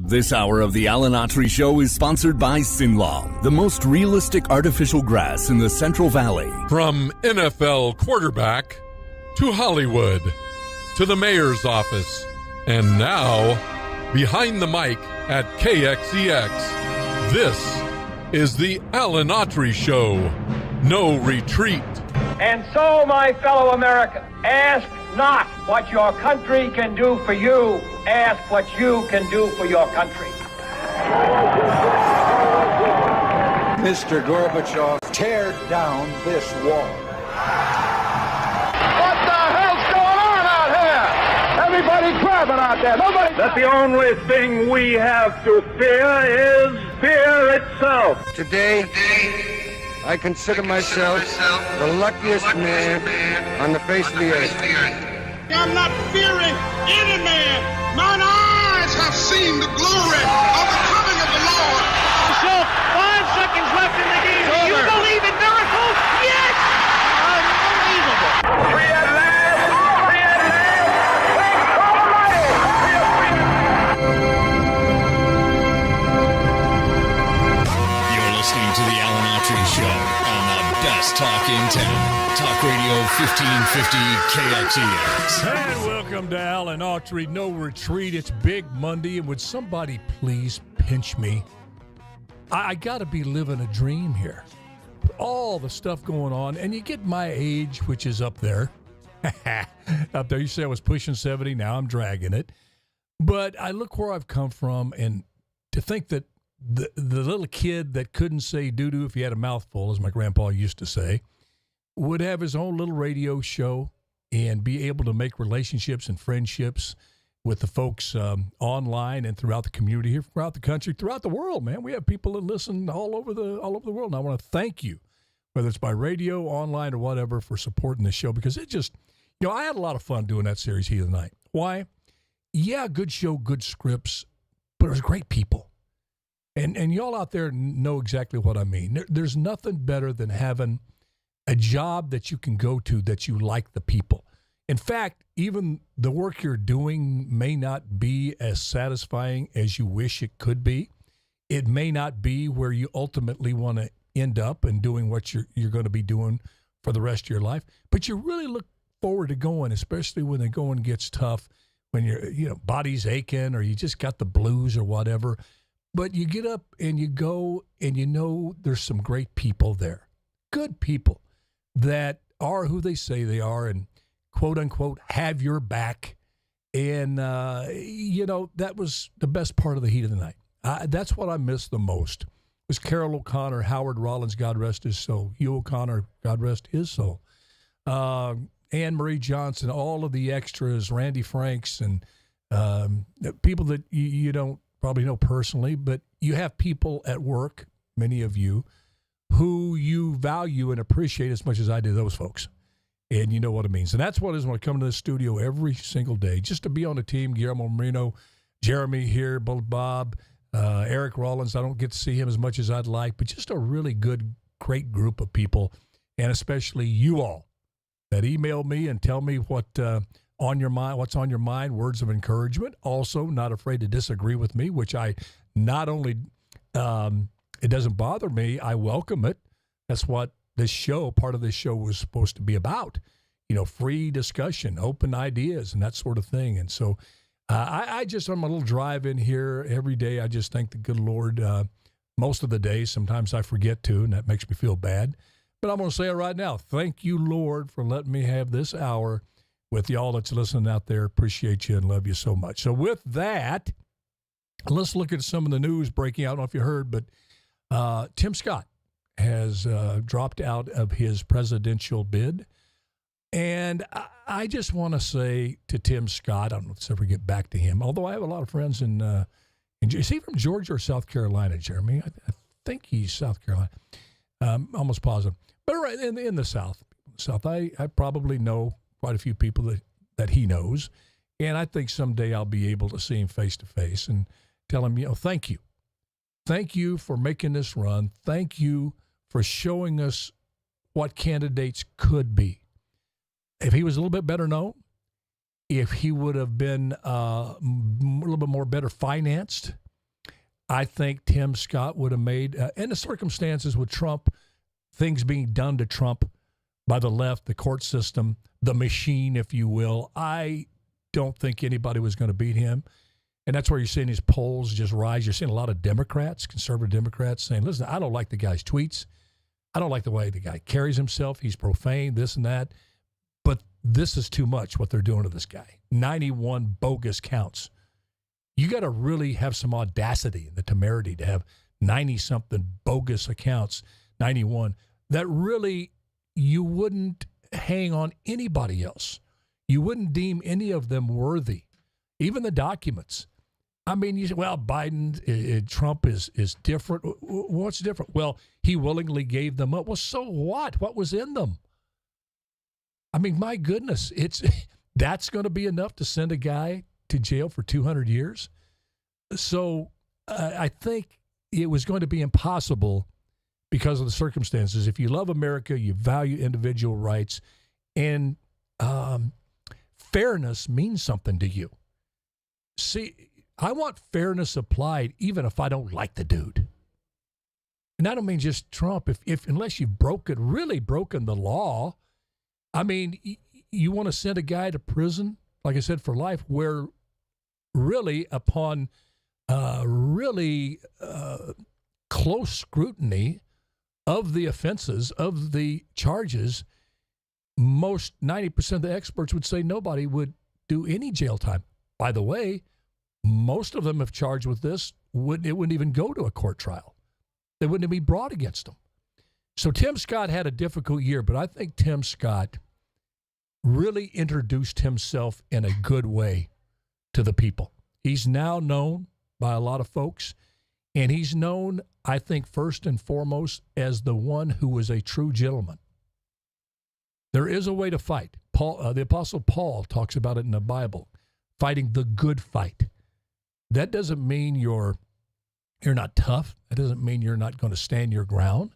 This hour of the Alan Autry Show is sponsored by Sinlong, the most realistic artificial grass in the Central Valley. From NFL quarterback to Hollywood to the mayor's office and now behind the mic at KXEX, this is the Alan Autry Show. No retreat. And so, my fellow Americans, ask not what your country can do for you. Ask what you can do for your country. Mr. Gorbachev, tear down this wall. What the hell's going on out here? Everybody grabbing out there. Nobody. That the only thing we have to fear is fear itself. Today, I consider myself the luckiest man on the face of the earth. I'm not fearing any man. Mine eyes have seen the glory of the coming of the Lord. So 5 seconds left in the game. Do you believe in miracles? Yes! Unbelievable. Free at last! Free at last! Thank God Almighty! We are free. You're listening to the Alan Autry Show on the best talk in town. Talk Radio 1550 KXEX. And welcome to Alan Autry No Retreat. It's Big Monday, and would somebody please pinch me? I got to be living a dream here. All the stuff going on, and you get my age, which is up there. Up there, you say I was pushing 70, now I'm dragging it. But I look where I've come from, and to think that the little kid that couldn't say doo-doo if he had a mouthful, as my grandpa used to say, would have his own little radio show and be able to make relationships and friendships with the folks online and throughout the community here, throughout the country, throughout the world, man. We have people that listen all over the world. And I want to thank you, whether it's by radio, online, or whatever, for supporting the show, because it just, I had a lot of fun doing that series here tonight. Why? Yeah, good show, good scripts, but it was great people. And y'all out there know exactly what I mean. There's nothing better than having a job that you can go to that you like the people. In fact, even the work you're doing may not be as satisfying as you wish it could be. It may not be where you ultimately want to end up and doing what you're going to be doing for the rest of your life. But you really look forward to going, especially when the going gets tough, when your body's aching or you just got the blues or whatever. But you get up and you go and there's some great people there, good people that are who they say they are and quote unquote have your back. And, that was the best part of the heat of the night. That's what I missed the most was Carol O'Connor, Howard Rollins, God rest his soul, Hugh O'Connor, God rest his soul, Anne Marie Johnson, all of the extras, Randy Franks, and people that you don't probably know personally, but you have people at work, many of you, who you value and appreciate as much as I do those folks. And you know what it means. And that's what it is when I come to the studio every single day, just to be on the team. Guillermo Marino, Jeremy here, Bob, Eric Rollins. I don't get to see him as much as I'd like, but just a really good, great group of people, and especially you all that email me and tell me what's on your mind, words of encouragement. Also, not afraid to disagree with me, which I not only it doesn't bother me, I welcome it. That's what part of this show was supposed to be about. Free discussion, open ideas, and that sort of thing. And so I'm a little drive in here every day. I just thank the good Lord most of the days. Sometimes I forget to, and that makes me feel bad. But I'm going to say it right now. Thank you, Lord, for letting me have this hour with y'all that's listening out there. Appreciate you and love you so much. So with that, let's look at some of the news breaking out. I don't know if you heard, but Tim Scott has dropped out of his presidential bid. And I just want to say to Tim Scott, I don't know if let's ever get back to him, although I have a lot of friends is he from Georgia or South Carolina, Jeremy? I think he's South Carolina. Almost positive. But right in the South, I probably know quite a few people that he knows. And I think someday I'll be able to see him face to face and tell him, thank you. Thank you for making this run. Thank you for showing us what candidates could be. If he was a little bit better known, if he would have been a little bit more better financed, I think Tim Scott would have made, in the circumstances with Trump, things being done to Trump by the left, the court system, the machine, if you will, I don't think anybody was going to beat him. And that's where you're seeing these polls just rise. You're seeing a lot of Democrats, conservative Democrats, saying, listen, I don't like the guy's tweets. I don't like the way the guy carries himself. He's profane, this and that. But this is too much, what they're doing to this guy. 91 bogus counts. You got to really have some audacity and the temerity to have 90-something bogus accounts, 91, that really you wouldn't hang on anybody else. You wouldn't deem any of them worthy, even the documents. I mean, you say, well, Biden, Trump is different. What's different? Well, he willingly gave them up. Well, so what? What was in them? I mean, my goodness, that's going to be enough to send a guy to jail for 200 years. So I think it was going to be impossible because of the circumstances. If you love America, you value individual rights, and fairness means something to you. See, I want fairness applied even if I don't like the dude. And I don't mean just Trump. If unless you've really broken the law, I mean, you want to send a guy to prison, like I said, for life, where really upon close scrutiny of the offenses, of the charges, most 90% of the experts would say nobody would do any jail time. By the way, most of them, if charged with this, it wouldn't even go to a court trial. They wouldn't even be brought against them. So Tim Scott had a difficult year, but I think Tim Scott really introduced himself in a good way to the people. He's now known by a lot of folks, and he's known, I think, first and foremost, as the one who was a true gentleman. There is a way to fight. The Apostle Paul talks about it in the Bible, fighting the good fight. That doesn't mean you're not tough. That doesn't mean you're not going to stand your ground.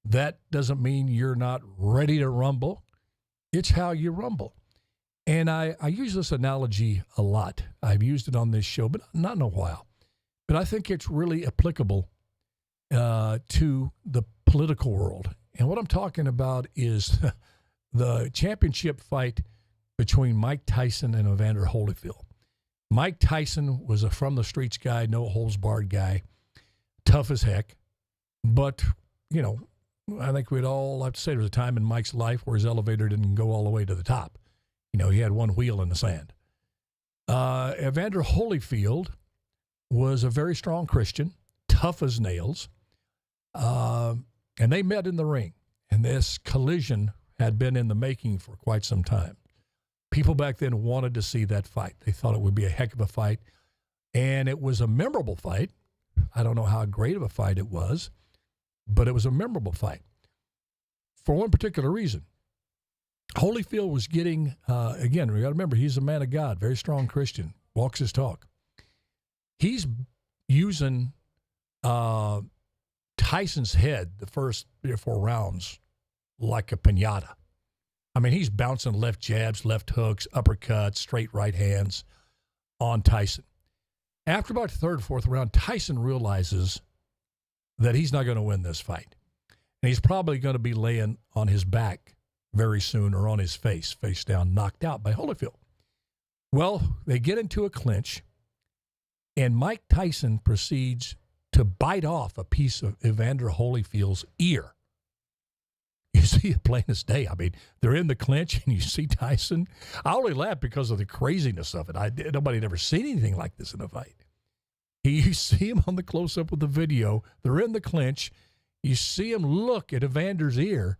That doesn't mean you're not ready to rumble. It's how you rumble. And I use this analogy a lot. I've used it on this show, but not in a while. But I think it's really applicable to the political world. And what I'm talking about is the championship fight between Mike Tyson and Evander Holyfield. Mike Tyson was a from-the-streets guy, no-holds-barred guy, tough as heck. But, you know, I think we'd all have to say there was a time in Mike's life where his elevator didn't go all the way to the top. You know, he had one wheel in the sand. Evander Holyfield was a very strong Christian, tough as nails, and they met in the ring. And this collision had been in the making for quite some time. People back then wanted to see that fight. They thought it would be a heck of a fight, and it was a memorable fight. I don't know how great of a fight it was, but it was a memorable fight for one particular reason. Holyfield was getting, again, we got to remember, he's a man of God, very strong Christian, walks his talk. He's using Tyson's head the first 3 or 4 rounds like a piñata. I mean, he's bouncing left jabs, left hooks, uppercuts, straight right hands on Tyson. After about the 3rd or 4th round, Tyson realizes that he's not going to win this fight. And he's probably going to be laying on his back very soon, or on his face down, knocked out by Holyfield. Well, they get into a clinch, and Mike Tyson proceeds to bite off a piece of Evander Holyfield's ear. You see it plain as day. I mean, they're in the clinch, and you see Tyson. I only laugh because of the craziness of it. Nobody had ever seen anything like this in a fight. You see him on the close-up with the video. They're in the clinch. You see him look at Evander's ear,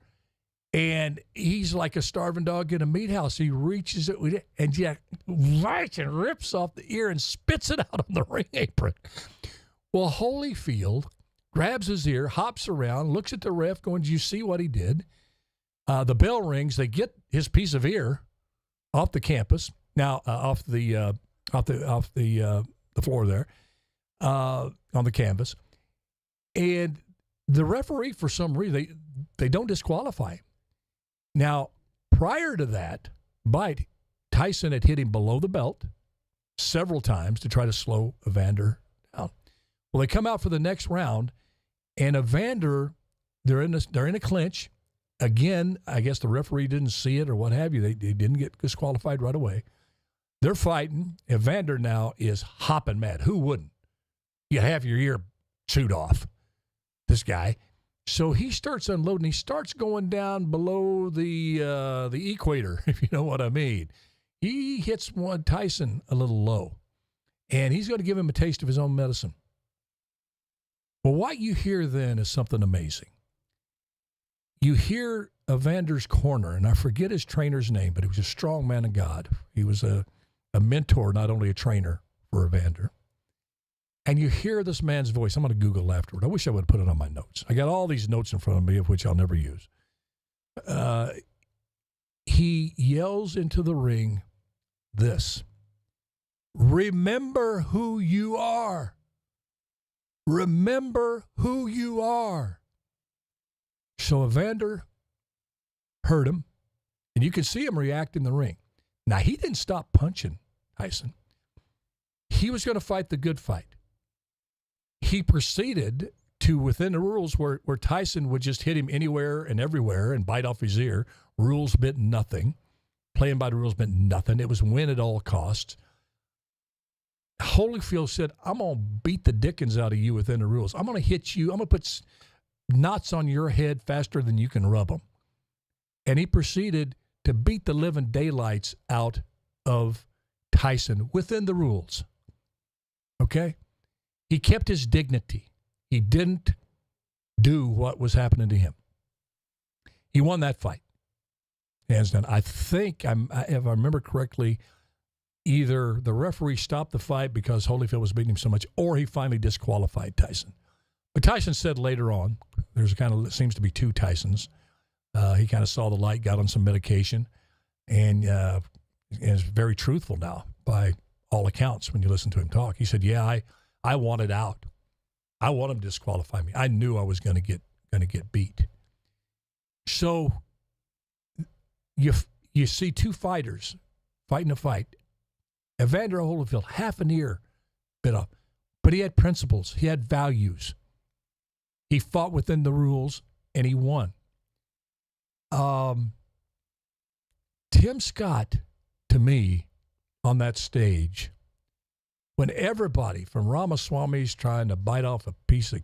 and he's like a starving dog in a meat house. He reaches it with it and rips off the ear and spits it out on the ring apron. Well, Holyfield grabs his ear, hops around, looks at the ref, going, "Do you see what he did?" The bell rings. They get his piece of ear off the campus, now off the floor there, on the canvas, and the referee, for some reason, they don't disqualify him. Now, prior to that bite, Tyson had hit him below the belt several times to try to slow Evander down. Well, they come out for the next round, and Evander, they're in a clinch. Again, I guess the referee didn't see it or what have you. They didn't get disqualified right away. They're fighting. Evander now is hopping mad. Who wouldn't? You have your ear chewed off, this guy. So he starts unloading. He starts going down below the equator, if you know what I mean. He hits Tyson a little low, and he's going to give him a taste of his own medicine. Well, what you hear then is something amazing. You hear Evander's corner, and I forget his trainer's name, but he was a strong man of God. He was a mentor, not only a trainer for Evander. And you hear this man's voice. I'm going to Google afterward. I wish I would have put it on my notes. I got all these notes in front of me, of which I'll never use. He yells into the ring this: remember who you are. Remember who you are. So Evander heard him, and you can see him react in the ring. Now, he didn't stop punching Tyson. He was going to fight the good fight. He proceeded to within the rules where Tyson would just hit him anywhere and everywhere and bite off his ear. Rules meant nothing. Playing by the rules meant nothing. It was win at all costs. Holyfield said, I'm going to beat the dickens out of you within the rules. I'm going to hit you. I'm going to put knots on your head faster than you can rub them. And he proceeded to beat the living daylights out of Tyson within the rules. Okay? He kept his dignity. He didn't do what was happening to him. He won that fight. Hands down. I think, if I remember correctly, either the referee stopped the fight because Holyfield was beating him so much, or he finally disqualified Tyson. But Tyson said later on, seems to be two Tysons. He kind of saw the light, got on some medication, and is very truthful now by all accounts when you listen to him talk. He said, yeah, I wanted out. I want him to disqualify me. I knew I was going to get beat. So you see two fighters fighting a fight. Evander Holyfield, half an ear bit off, but he had principles. He had values. He fought within the rules, and he won. Tim Scott, to me, on that stage, when everybody from Ramaswamy's trying to bite off a piece of,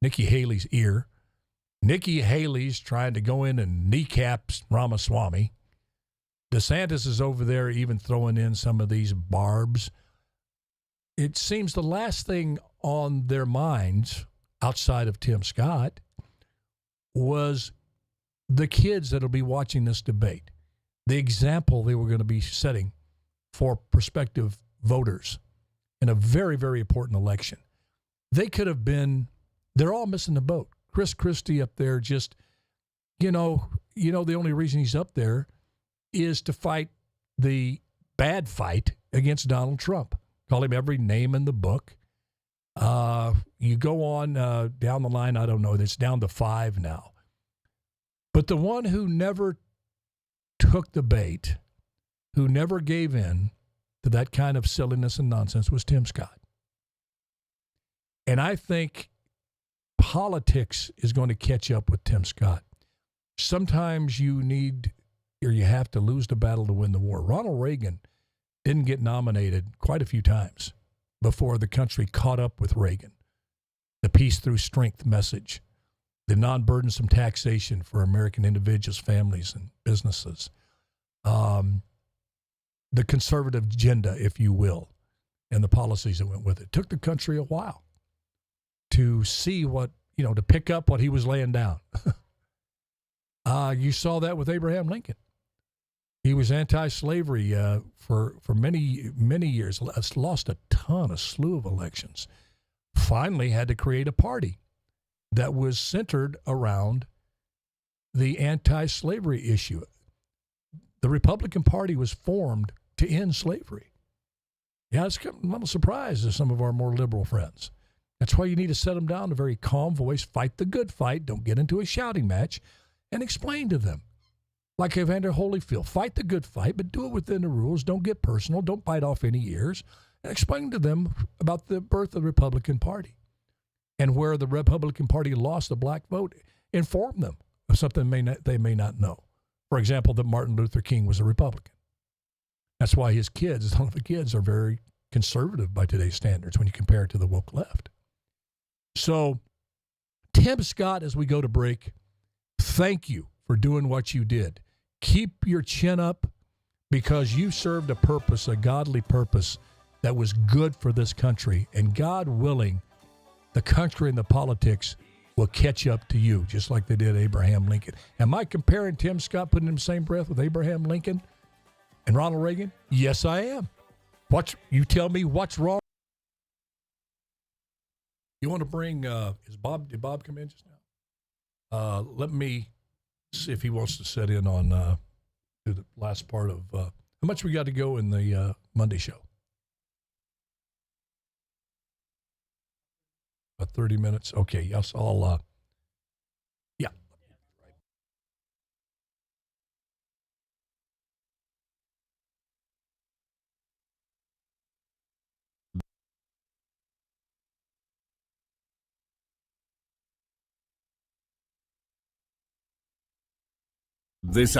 Nikki Haley's ear, Nikki Haley's trying to go in and kneecap Ramaswamy, DeSantis is over there even throwing in some of these barbs. It seems the last thing on their minds, outside of Tim Scott, was the kids that will be watching this debate, the example they were going to be setting for prospective voters in a very, very important election. They could have been, they're all missing the boat. Chris Christie up there just, the only reason he's up there is to fight the bad fight against Donald Trump. Call him every name in the book. You go on down the line, I don't know, it's down to 5 now. But the one who never took the bait, who never gave in to that kind of silliness and nonsense, was Tim Scott. And I think politics is going to catch up with Tim Scott. Sometimes you need, or you have to lose the battle to win the war. Ronald Reagan didn't get nominated quite a few times before the country caught up with Reagan. The peace through strength message, the non-burdensome taxation for American individuals, families, and businesses, the conservative agenda, if you will, and the policies that went with it. It took the country a while to see what, to pick up what he was laying down. You saw that with Abraham Lincoln. He was anti-slavery for many, many years, lost a slew of elections. Finally had to create a party that was centered around the anti-slavery issue. The Republican Party was formed to end slavery. Yeah, it's a little surprise to some of our more liberal friends. That's why you need to set them down in a very calm voice, fight the good fight, don't get into a shouting match, and explain to them like Evander Holyfield. Fight the good fight, but do it within the rules. Don't get personal. Don't bite off any ears. And explain to them about the birth of the Republican Party and where the Republican Party lost the black vote. Inform them of something they may not know. For example, that Martin Luther King was a Republican. That's why his kids, some of the kids, are very conservative by today's standards when you compare it to the woke left. So, Tim Scott, as we go to break, thank you for doing what you did. Keep your chin up because you served a purpose, a godly purpose that was good for this country. And God willing, the country and the politics will catch up to you, just like they did Abraham Lincoln. Am I comparing Tim Scott, putting him in the same breath with Abraham Lincoln and Ronald Reagan? Yes, I am. You tell me what's wrong. You want to bring, did Bob come in just now? Let me see if he wants to set in on the last part of how much we got to go in the Monday show. About 30 minutes. Okay, yes, I'll, yeah. This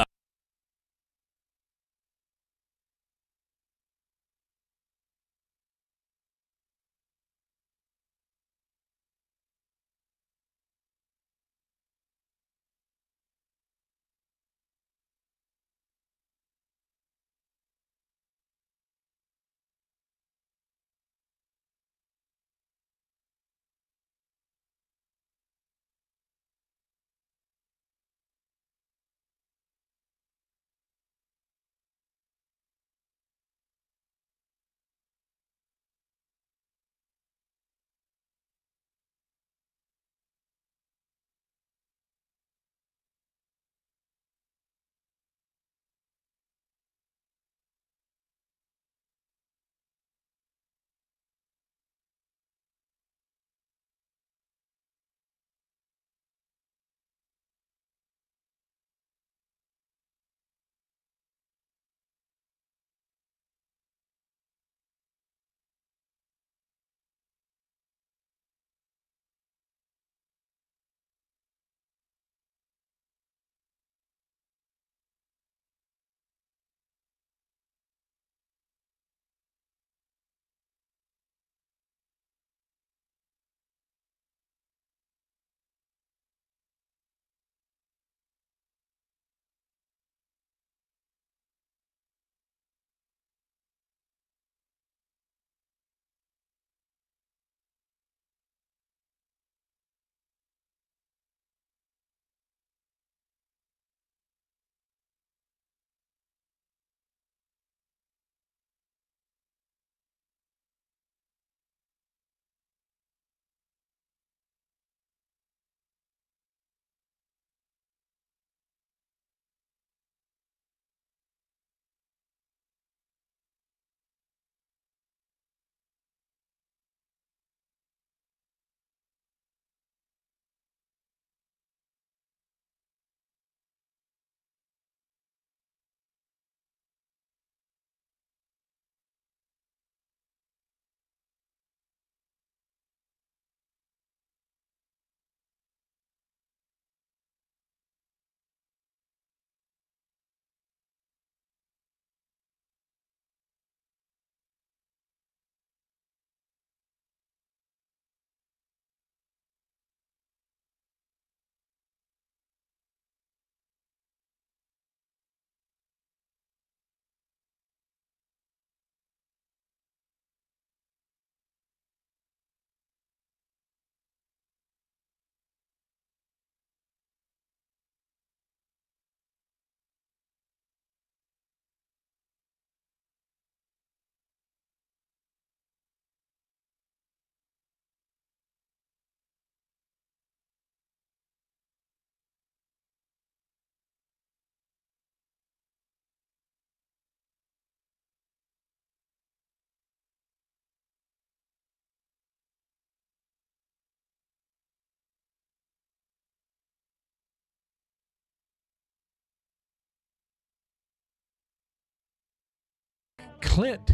Clint,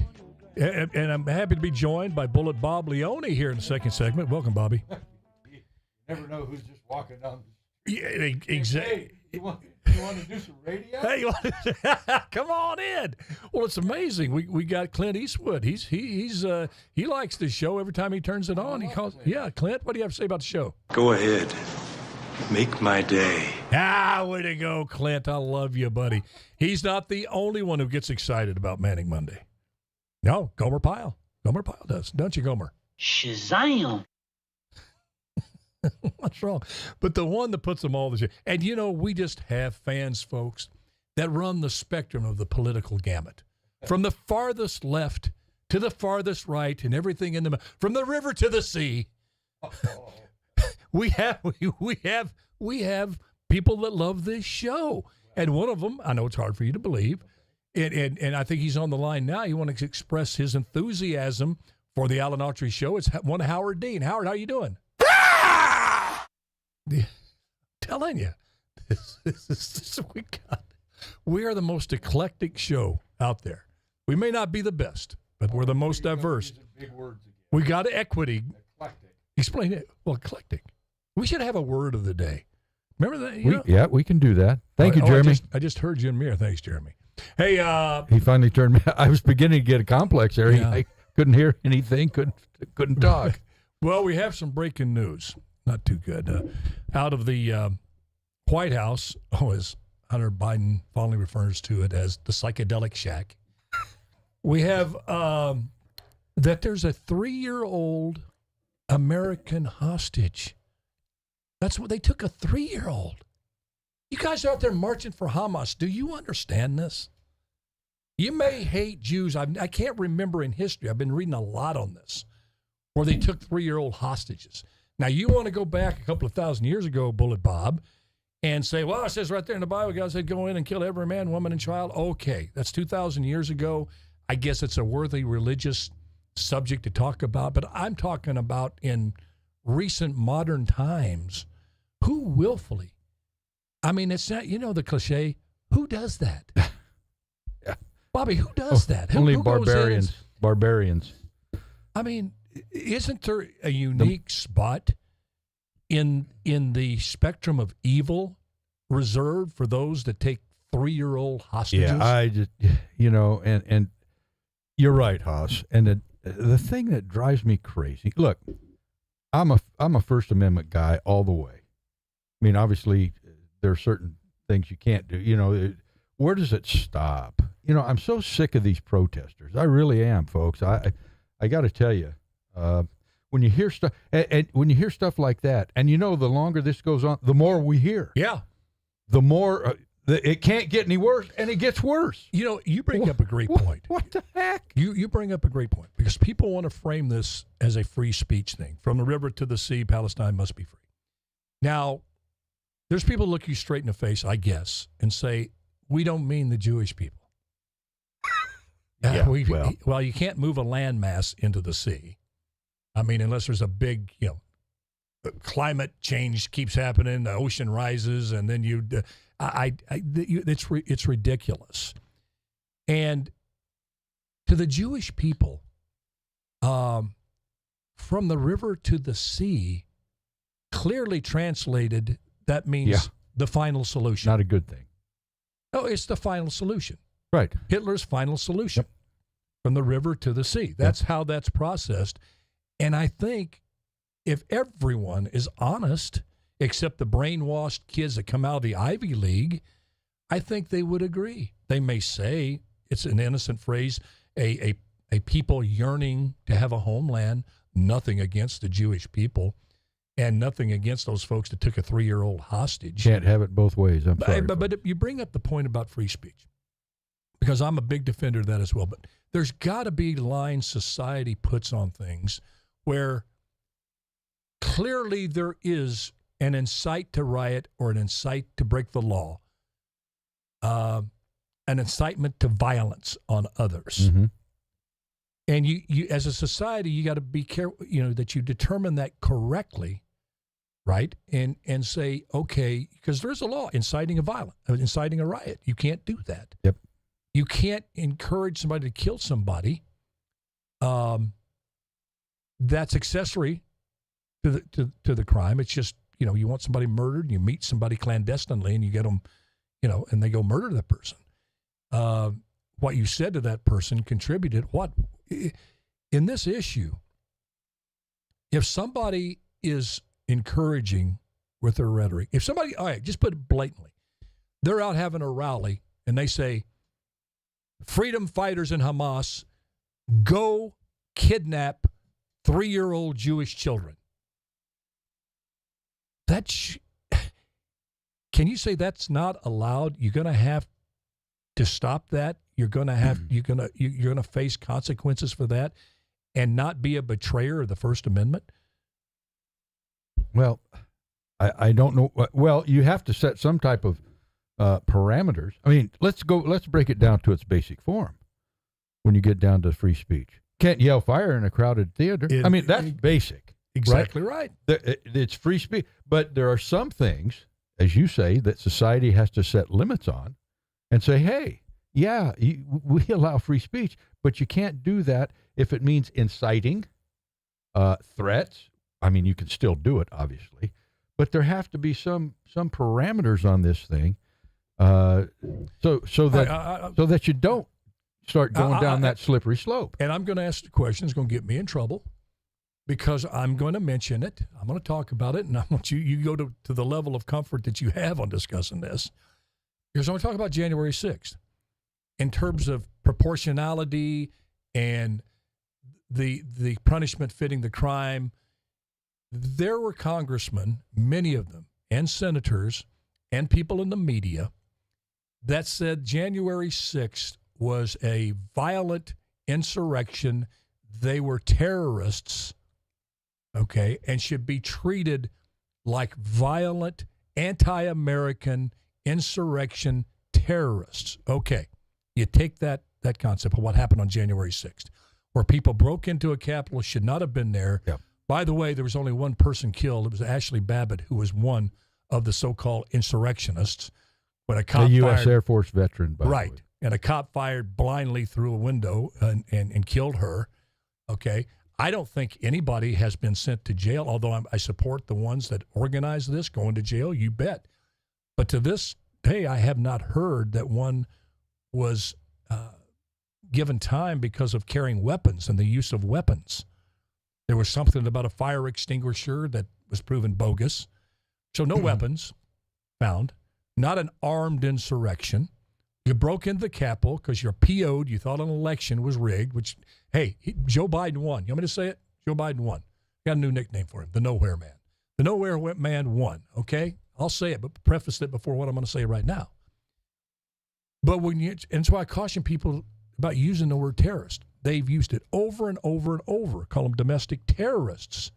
and I'm happy to be joined by Bullet Bob Leone here in the second segment. Welcome, Bobby. You never know who's just walking down. Yeah, exactly. Hey, you want to do some radio? Hey, come on in. Well, it's amazing. We got Clint Eastwood. He likes this show. Every time he turns it on, he calls. Clint. Yeah, Clint. What do you have to say about the show? Go ahead, make my day. Way to go, Clint. I love you, buddy. He's not the only one who gets excited about Manic Monday. No, Gomer Pyle. Gomer Pyle does, don't you, Gomer? Shazam. What's wrong? But the one that puts them all this year. And, we just have fans, folks, that run the spectrum of the political gamut. From the farthest left to the farthest right and everything in the middle. From the river to the sea. We have people that love this show. And one of them, I know it's hard for you to believe, and I think he's on the line now. He wants to express his enthusiasm for the Alan Autry show. It's one Howard Dean. Howard, how you doing? Telling you, we are the most eclectic show out there. We may not be the best, but we're the most diverse. Big words again. We got equity. Eclectic. Explain it. Well, eclectic. We should have a word of the day. Remember that? Yeah, we can do that. Thank you, Jeremy. I just heard you in the mirror. Thanks, Jeremy. Hey, he finally turned me. I was beginning to get a complex there. Yeah. I couldn't hear anything. Couldn't talk. Well, we have some breaking news. Not too good. Out of the White House, as Hunter Biden fondly refers to it as the psychedelic shack, we have that there's a 3-year-old American hostage. That's what they took, a 3-year-old. You guys are out there marching for Hamas. Do you understand this? You may hate Jews. I can't remember in history. I've been reading a lot on this, where they took 3-year-old hostages. Now, you want to go back a couple of thousand years ago, Bullet Bob, and say, well, it says right there in the Bible, God said, go in and kill every man, woman, and child. Okay, that's 2,000 years ago. I guess it's a worthy religious subject to talk about, but I'm talking about in recent modern times. Who willfully? I mean, it's not, the cliche, who does that? Yeah. Bobby, who does that? Only who barbarians. Barbarians. I mean, isn't there a unique spot in the spectrum of evil reserved for those that take 3-year-old hostages? Yeah, I just, and you're right, Haas. And the thing that drives me crazy, look, I'm a First Amendment guy all the way. I mean, obviously, there are certain things you can't do. Where does it stop? I'm so sick of these protesters. I really am, folks. I got to tell you. When you hear stuff, and when you hear stuff like that, and the longer this goes on, the more we hear. Yeah. The more it can't get any worse, and it gets worse. You bring up a great point. What the heck? You bring up a great point because people want to frame this as a free speech thing. From the river to the sea, Palestine must be free. Now, there's people look you straight in the face, I guess, and say, we don't mean the Jewish people. Yeah, well, you can't move a landmass into the sea. I mean, unless there's a big, climate change keeps happening, the ocean rises, and then it's ridiculous. And to the Jewish people, from the river to the sea, clearly translated, that means the final solution. Not a good thing. No, it's the final solution. Right. Hitler's final solution. Yep. From the river to the sea. That's how that's processed. And I think if everyone is honest, except the brainwashed kids that come out of the Ivy League, I think they would agree. They may say it's an innocent phrase, a people yearning to have a homeland, nothing against the Jewish people, and nothing against those folks that took a 3-year-old hostage. Can't have it both ways. I'm sorry. But you bring up the point about free speech, because I'm a big defender of that as well. But there's got to be lines society puts on things where clearly there is an incite to riot or an incite to break the law, an incitement to violence on others. Mm-hmm. And you as a society, you got to be careful, that you determine that correctly, right? And say, okay, because there's a law inciting a riot. You can't do that. Yep. You can't encourage somebody to kill somebody. That's accessory to the crime. It's just, you want somebody murdered, and you meet somebody clandestinely, and you get them, and they go murder that person. What you said to that person contributed. What in this issue? If somebody is encouraging with their rhetoric, if somebody, all right, just put it blatantly, they're out having a rally and they say, freedom fighters in Hamas, go kidnap 3-year-old Jewish children. Can you say that's not allowed? You're going to have to stop that. You're going to have you're going to face consequences for that, and not be a betrayer of the First Amendment. Well, I don't know. Well, you have to set some type of parameters. I mean, let's break it down to its basic form. When you get down to free speech, can't yell fire in a crowded theater. I mean, that's basic. Exactly right. It's free speech, but there are some things, as you say, that society has to set limits on, and say, hey, yeah, we allow free speech, but you can't do that if it means inciting threats. I mean, you can still do it, obviously, but there have to be some parameters on this thing, so that you don't start going down that slippery slope. And I'm going to ask the question. It's going to get me in trouble, because I'm going to mention it. I'm going to talk about it, and I want you go to the level of comfort that you have on discussing this. Because I'm going to talk about January 6th in terms of proportionality and the punishment fitting the crime. There were congressmen, many of them, and senators, and people in the media that said January 6th was a violent insurrection. They were terrorists, okay, and should be treated like violent, anti-American insurrection terrorists. Okay, you take that concept of what happened on January 6th, where people broke into a Capitol, should not have been there. Yep. By the way, there was only one person killed. It was Ashley Babbitt, who was one of the so-called insurrectionists. When a cop U.S. Air Force veteran, by right, the way. And a cop fired blindly through a window and killed her. Okay, I don't think anybody has been sent to jail, although I support the ones that organize this going to jail, you bet. But to this day, I have not heard that one was given time because of carrying weapons and the use of weapons. There was something about a fire extinguisher that was proven bogus. So no weapons found, not an armed insurrection. You broke into the Capitol because you're PO'd. You thought an election was rigged, which, hey, Joe Biden won. You want me to say it? Joe Biden won. Got a new nickname for him, the Nowhere Man. The Nowhere Man won, okay? I'll say it, but preface it before what I'm going to say right now. But and so I caution people about using the word terrorist. They've used it over and over and over. Call them domestic terrorists.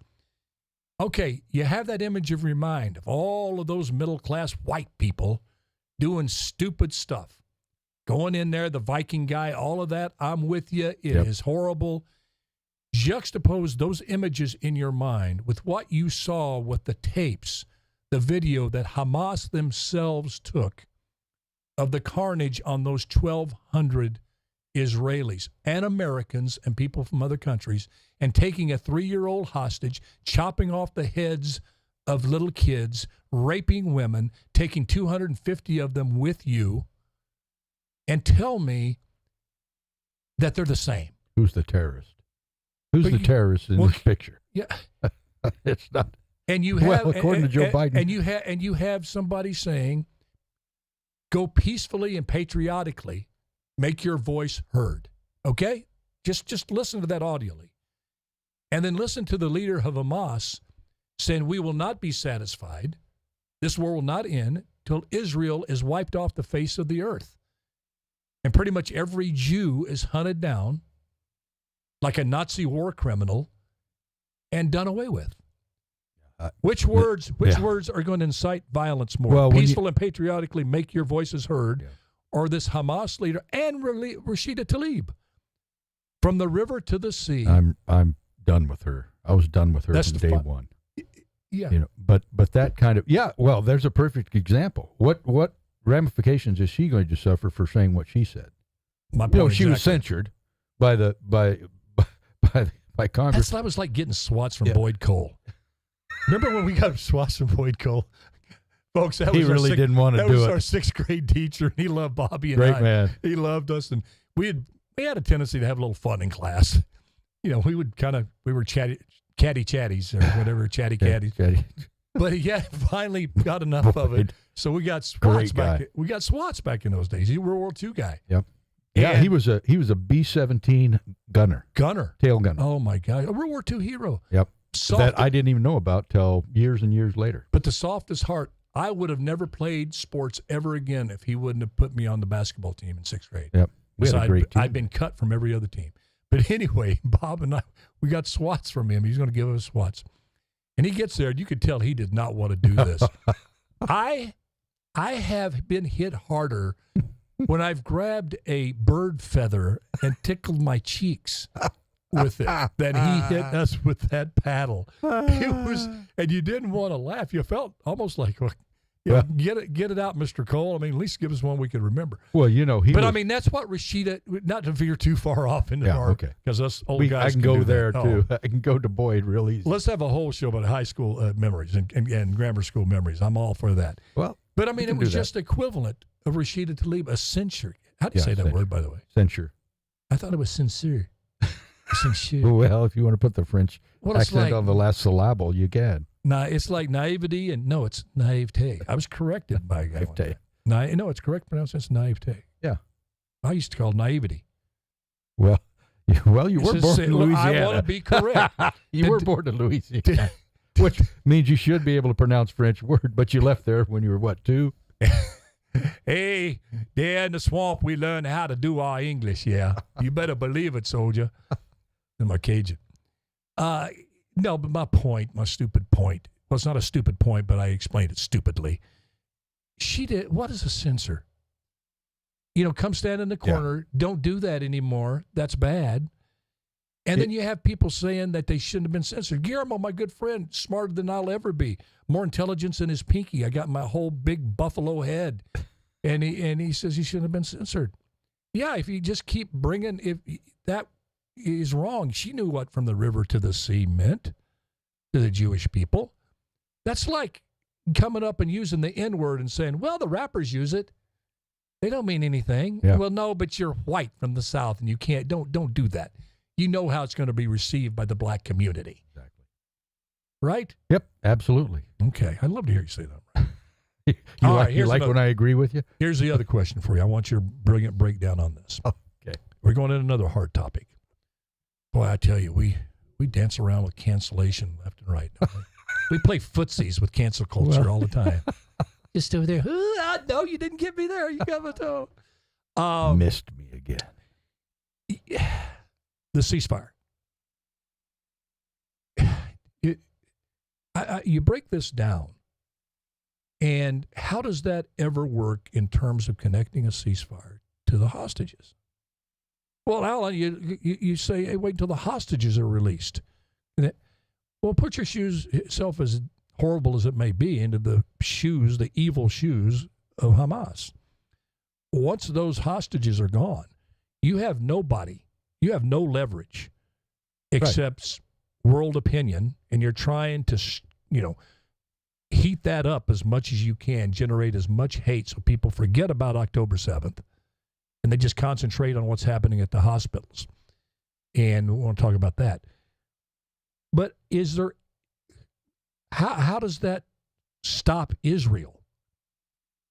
Okay, you have that image of your mind of all of those middle-class white people doing stupid stuff. Going in there, the Viking guy, all of that, I'm with you. It is horrible. Juxtapose those images in your mind with what you saw with the tapes, the video that Hamas themselves took of the carnage on those 1,200 Israelis and Americans and people from other countries, and taking a 3-year-old hostage, chopping off the heads of little kids, raping women, taking 250 of them with you, and tell me that they're the same. Who's the terrorist? Who's the terrorist in this picture? Yeah. It's not. And you have, according to Joe Biden. And you have somebody saying, go peacefully and patriotically, make your voice heard. Okay? Just listen to that audioly. And then listen to the leader of Hamas saying, we will not be satisfied. This war will not end till Israel is wiped off the face of the earth. And pretty much every Jew is hunted down like a Nazi war criminal and done away with. Which words are going to incite violence more? Well, peaceful and patriotically make your voices heard, or this Hamas leader and Rashida Tlaib from the river to the sea. I'm done with her. I was done with her from day one. Yeah. But that kind of well, there's a perfect example. What ramifications is she going to suffer for saying what she said? My You know, point she was exactly. censured by Congress. That was like getting swats from Boyd Cole. Remember when we got swats from Boyd Cole? Folks, that He was really didn't want to do That was it. our sixth grade teacher, and he loved Bobby and Great I. man. He loved us, and we had a tendency to have a little fun in class. You know, we were catty chatties or whatever, chatty caddies. Chatty. But he finally got enough of it, so we got swats back. We got swats back in those days. He was a World War II guy. Yep. Yeah, And he was a B-17 gunner, tail gunner. Oh my God, a World War II hero. Yep. Soft, That I didn't even know about till years and years later. but the softest heart. I would have never played sports ever again if he wouldn't have put me on the basketball team in sixth grade. Yep. We had a great team. I'd been cut from every other team. But anyway, Bob and I, we got swats from him. He's going to give us swats. And he gets there, and you could tell he did not want to do this. I have been hit harder when I've grabbed a bird feather and tickled my cheeks with it than he hit us with that paddle. It was, and you didn't want to laugh. You felt almost like, get it out, Mr. Cole. I mean, at least give us one we could remember. Well, you know, I mean, that's what Rashida. Not to veer too far off into our, because us old guys. I can go do there that. too. I can go to Boyd real easy. Let's have a whole show about high school memories and grammar school memories. I'm all for that. Well, but I mean, it was just equivalent of Rashida Tlaib, a censure. How do you say that censure. word, by the way? Censure. I thought it was sincere. Sincere. Well, if you want to put the French Well, accent on the last syllable, you can. Nah, it's like naivety, and no, it's naivete. I was corrected by a guy. Naivete. No, it's correct pronunciation. It's naivete. Yeah. I used to call it naivety. Well, you were born in Louisiana. I want to be correct. You were born in Louisiana, which means you should be able to pronounce French word, but you left there when you were, what, 2? Hey, there in the swamp, we learned how to do our English, yeah. You better believe it, soldier. In my Cajun. No, but my stupid point, well, it's not a stupid point, but I explained it stupidly. She did, what is a censor? You know, come stand in the corner. Don't do that anymore. That's bad. And then you have people saying that they shouldn't have been censored. Guillermo, my good friend, smarter than I'll ever be. More intelligence than his pinky. I got my whole big buffalo head. And he says he shouldn't have been censored. Yeah, if you just keep bringing, if that is wrong. She knew what from the river to the sea meant to the Jewish people. That's like coming up and using the N-word and saying, well, the rappers use it. They don't mean anything. Yeah. Well, no, but you're white from the South, and you can't. Don't do that. You know how it's going to be received by the black community. Exactly. Right? Yep, absolutely. Okay. I'd love to hear you say that. You like when I agree with you? Here's the other question for you. I want your brilliant breakdown on this. Okay. We're going into another hard topic. Boy, I tell you, we dance around with cancellation left and right. We play footsies with cancel culture all the time. Just over there. No, you didn't get me there. You got my toe. Missed me again. The ceasefire. You break this down, and how does that ever work in terms of connecting a ceasefire to the hostages? Well, Alan, you say, hey, wait until the hostages are released. Well, put yourself, as horrible as it may be, into the shoes, the evil shoes of Hamas. Once those hostages are gone, you have nobody. You have no leverage except world opinion, and you're trying to, heat that up as much as you can, generate as much hate so people forget about October 7th, and they just concentrate on what's happening at the hospitals. And we want to talk about that. But is there, how does that stop Israel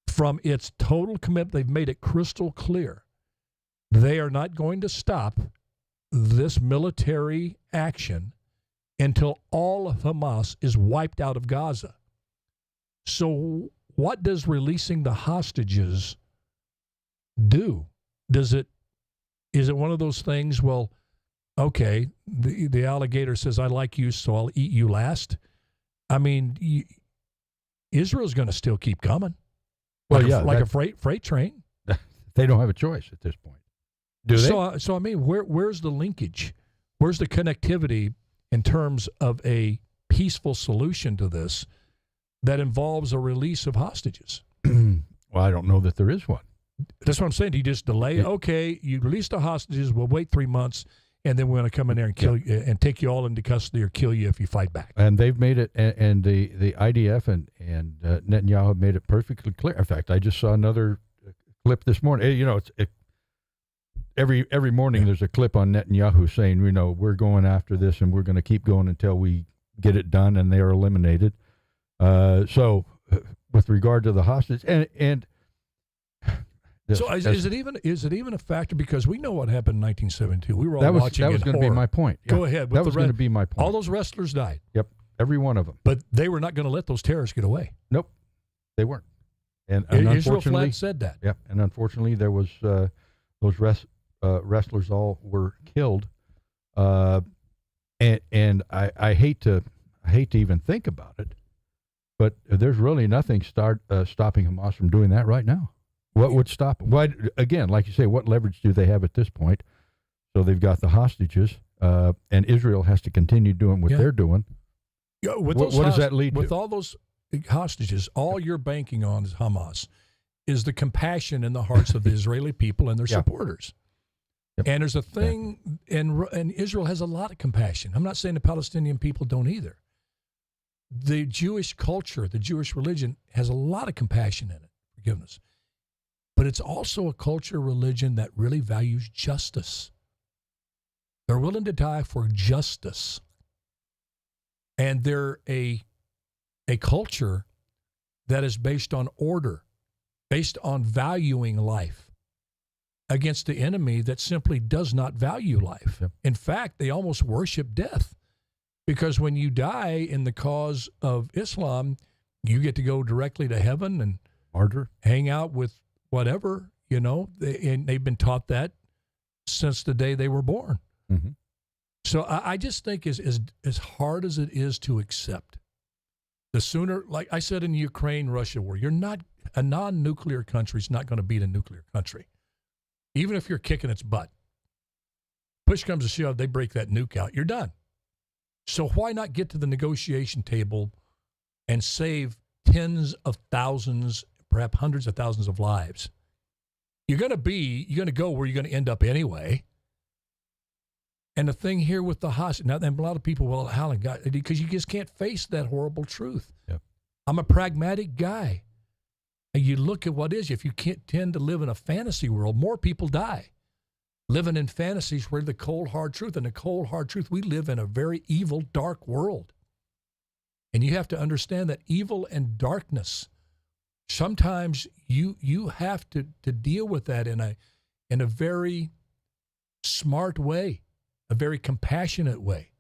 from its total commitment? They've made it crystal clear. They are not going to stop this military action until all of Hamas is wiped out of Gaza. So what does releasing the hostages do? Is it one of those things, well, okay, the alligator says, I like you, so I'll eat you last? I mean, Israel's going to still keep coming. Well, like a freight train. They don't have a choice at this point. Do they? So I mean, where's the linkage? Where's the connectivity in terms of a peaceful solution to this that involves a release of hostages? Well, I don't know that there is one. That's what I'm saying. Do you just delay? Okay, you release the hostages. We'll wait 3 months, and then we're going to come in there and kill you and take you all into custody or kill you if you fight back. And they've made it, and the IDF and Netanyahu have made it perfectly clear. In fact, I just saw another clip this morning. You know, every morning there's a clip on Netanyahu saying, you know, we're going after this and we're going to keep going until we get it done and they are eliminated. So with regard to the hostage, and so is it even a factor? Because we know what happened in 1972. We were all watching. That was going to be my point. Yeah. Go ahead. That was going to be my point. All those wrestlers died. Yep, every one of them. But they were not going to let those terrorists get away. Nope, they weren't. And Israel flat said that. Yep, and unfortunately, there was those wrestlers all were killed. And I hate to even think about it, but there's really nothing stopping Hamas from doing that right now. What would stop? Why, again, like you say, what leverage do they have at this point? So they've got the hostages, and Israel has to continue doing what they're doing. Yeah, what does that lead to? With all those hostages, all you're banking on is Hamas, is the compassion in the hearts of the Israeli people and their supporters. Yep. And there's a thing, and Israel has a lot of compassion. I'm not saying the Palestinian people don't either. The Jewish culture, the Jewish religion has a lot of compassion in it, forgiveness. But it's also a culture, religion that really values justice. They're willing to die for justice. And they're a culture that is based on order, based on valuing life against the enemy that simply does not value life. Yep. In fact, they almost worship death, because when you die in the cause of Islam, you get to go directly to heaven and martyr, hang out with whatever, you know, and they've been taught that since the day they were born. Mm-hmm. So I just think as hard as it is to accept, the sooner, like I said in the Ukraine-Russia war, a non-nuclear country is not going to beat a nuclear country, even if you're kicking its butt. Push comes to shove, they break that nuke out, you're done. So why not get to the negotiation table and save tens of thousands, perhaps hundreds of thousands of lives? You're going to go where you're going to end up anyway. And the thing here with the hostage, now, and a lot of people, well, Howland, because you just can't face that horrible truth. Yep. I'm a pragmatic guy. And you look at what is, if you can't tend to live in a fantasy world, more people die. Living in fantasies where the cold, hard truth, and the cold, hard truth, we live in a very evil, dark world. And you have to understand that evil and darkness, sometimes you have to deal with that in a very smart way, a very compassionate way.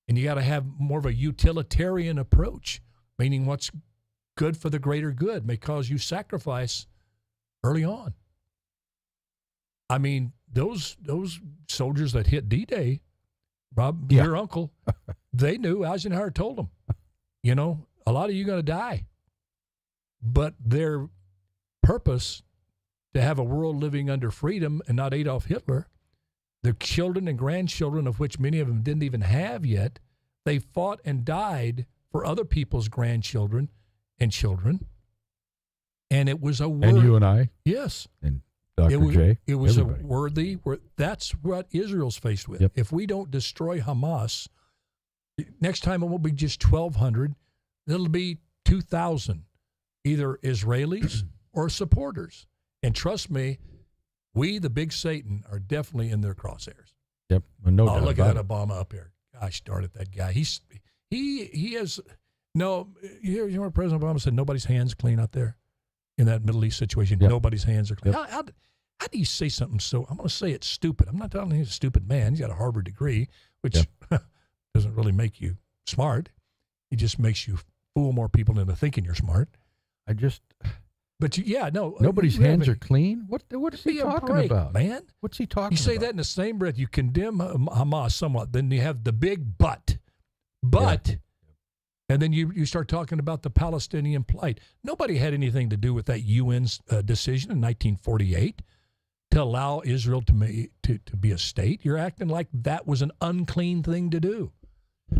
And you got to have more of a utilitarian approach, meaning what's good for the greater good may cause you sacrifice early on. I mean, those soldiers that hit D-Day, Rob, your uncle, they knew. Eisenhower told them, you know, a lot of you are going to die. But their purpose to have a world living under freedom and not Adolf Hitler, the children and grandchildren of which many of them didn't even have yet, they fought and died for other people's grandchildren and children. And it was a word. And you and I. Yes. And Dr. J. It was everybody. a worthy, that's what Israel's faced with. Yep. If we don't destroy Hamas, next time it won't be just 1,200, it'll be 2,000, either Israelis or supporters. And trust me, we, the big Satan, are definitely in their crosshairs. Yep, no doubt. Look at that Obama up here. Gosh darn it, that guy. He has no. You know what President Obama said? Nobody's hands clean out there in that Middle East situation. Yep. Nobody's hands are clean. Yep. How do you say something so? I'm going to say it's stupid. I'm not telling you he's a stupid man. He's got a Harvard degree, which doesn't really make you smart. It just makes you fool more people into thinking you're smart. But nobody's hands are clean. What is he talking about, man? What's he talking about? You say that in the same breath, you condemn Hamas somewhat. Then you have the big but, and then you start talking about the Palestinian plight. Nobody had anything to do with that UN's decision in 1948 to allow Israel to be a state. You're acting like that was an unclean thing to do.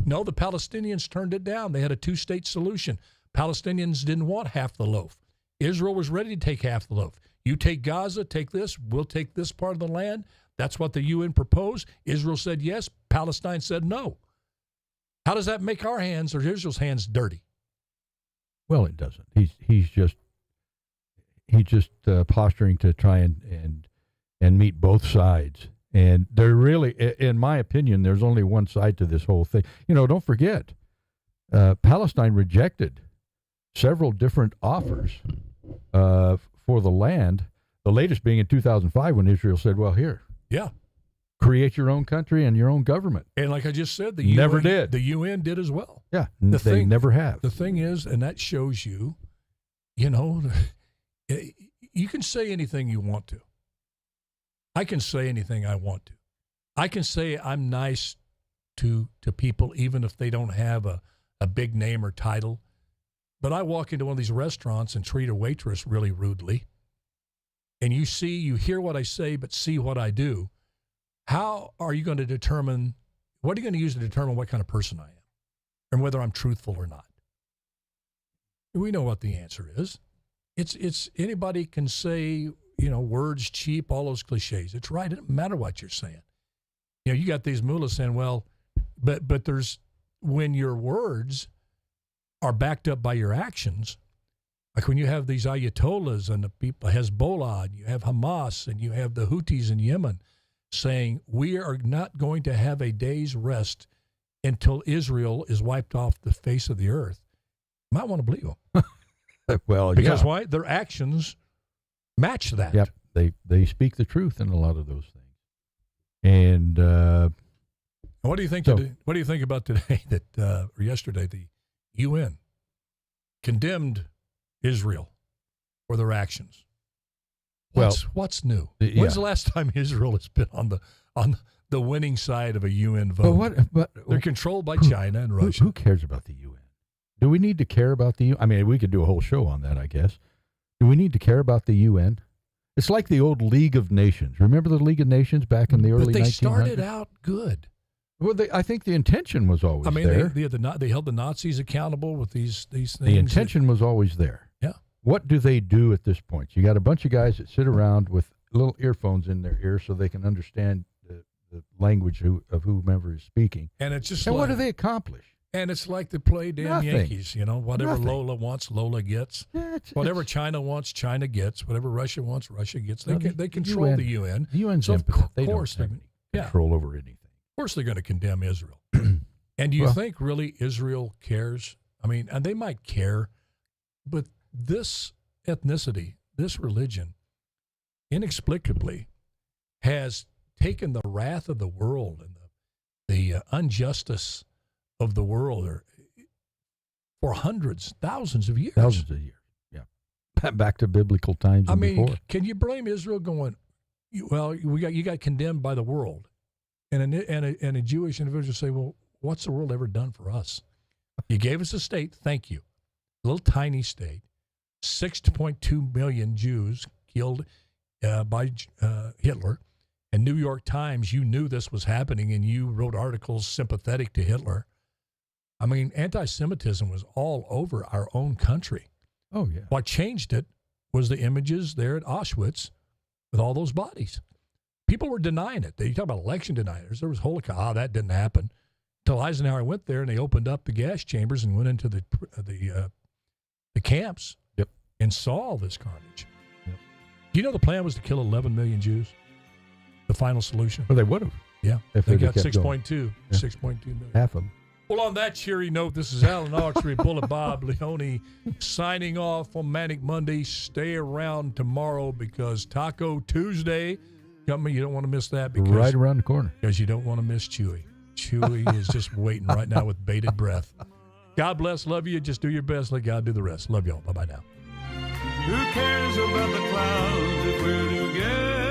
No, the Palestinians turned it down. They had a two-state solution. Palestinians didn't want half the loaf. Israel was ready to take half the loaf. You take Gaza, take this, we'll take this part of the land. That's what the UN proposed. Israel said yes. Palestine said no. How does that make our hands or Israel's hands dirty? Well, it doesn't. He's just posturing to try and meet both sides. And there really, in my opinion, there's only one side to this whole thing. Don't forget, Palestine rejected several different offers for the land, the latest being in 2005 when Israel said, well, here. Yeah. Create your own country and your own government. And like I just said, the UN did. The UN did as well. Yeah, they never have. The thing is, and that shows you, you can say anything you want to. I can say anything I want to. I can say I'm nice to people even if they don't have a big name or title. But I walk into one of these restaurants and treat a waitress really rudely. And you hear what I say, but see what I do. How are you going to determine, what are you going to use to determine what kind of person I am and whether I'm truthful or not? We know what the answer is. It's anybody can say, words cheap, all those cliches. It's right. It doesn't matter what you're saying. You got these mullahs saying, well, but there's, when your words are backed up by your actions, like when you have these Ayatollahs and the people, Hezbollah, and you have Hamas, and you have the Houthis in Yemen saying, we are not going to have a day's rest until Israel is wiped off the face of the earth. You might want to believe them. Well, because why? Their actions match that. Yep. They speak the truth in a lot of those things. And what do you think? What do you think about today or yesterday? The UN condemned Israel for their actions. What's new? When's the last time Israel has been on the winning side of a UN vote? But they're controlled by China and Russia. Who cares about the UN? Do we need to care about the UN? I mean, we could do a whole show on that, I guess. Do we need to care about the UN? It's like the old League of Nations. Remember the League of Nations back in the early 1900s? But they started out good. Well, I think the intention was always there. They held the Nazis accountable with these things. The intention was always there. Yeah. What do they do at this point? You got a bunch of guys that sit around with little earphones in their ears so they can understand the language of whomever is speaking. And it's just what do they accomplish? And it's like they play damn Yankees, whatever Nothing. Lola wants, Lola gets. Yeah, whatever China wants, China gets. Whatever Russia wants, Russia gets. They control the UN. The UN's so impotent. Of course they don't have control over anything. Of course they're going to condemn Israel. And do you think really Israel cares? I mean, and they might care, but this ethnicity, this religion, inexplicably has taken the wrath of the world and the injustice of the world for hundreds, thousands of years. Thousands of years, yeah. Back to biblical times and before. Can you blame Israel going, well, you got condemned by the world? And a Jewish individual say, well, what's the world ever done for us? You gave us a state, thank you. A little tiny state, 6.2 million Jews killed by Hitler. And New York Times, you knew this was happening, and you wrote articles sympathetic to Hitler. I mean, anti-Semitism was all over our own country. Oh, yeah. What changed it was the images there at Auschwitz with all those bodies. People were denying it. You talk about election deniers. There was Holocaust. That didn't happen. Until Eisenhower went there and they opened up the gas chambers and went into the camps and saw all this carnage. Yep. Do you know the plan was to kill 11 million Jews? The final solution? Well, they would have. Yeah. If they got 6.2. 6.2 million. Half of them. Well, on that cheery note, this is Alan Autry, Bullet Bob Leone, signing off on Manic Monday. Stay around tomorrow because Taco Tuesday coming. You don't want to miss that. Because, right around the corner. Because you don't want to miss Chewy. Chewy is just waiting right now with bated breath. God bless. Love you. Just do your best. Let God do the rest. Love y'all. Bye-bye now. Who cares about the clouds if we're together?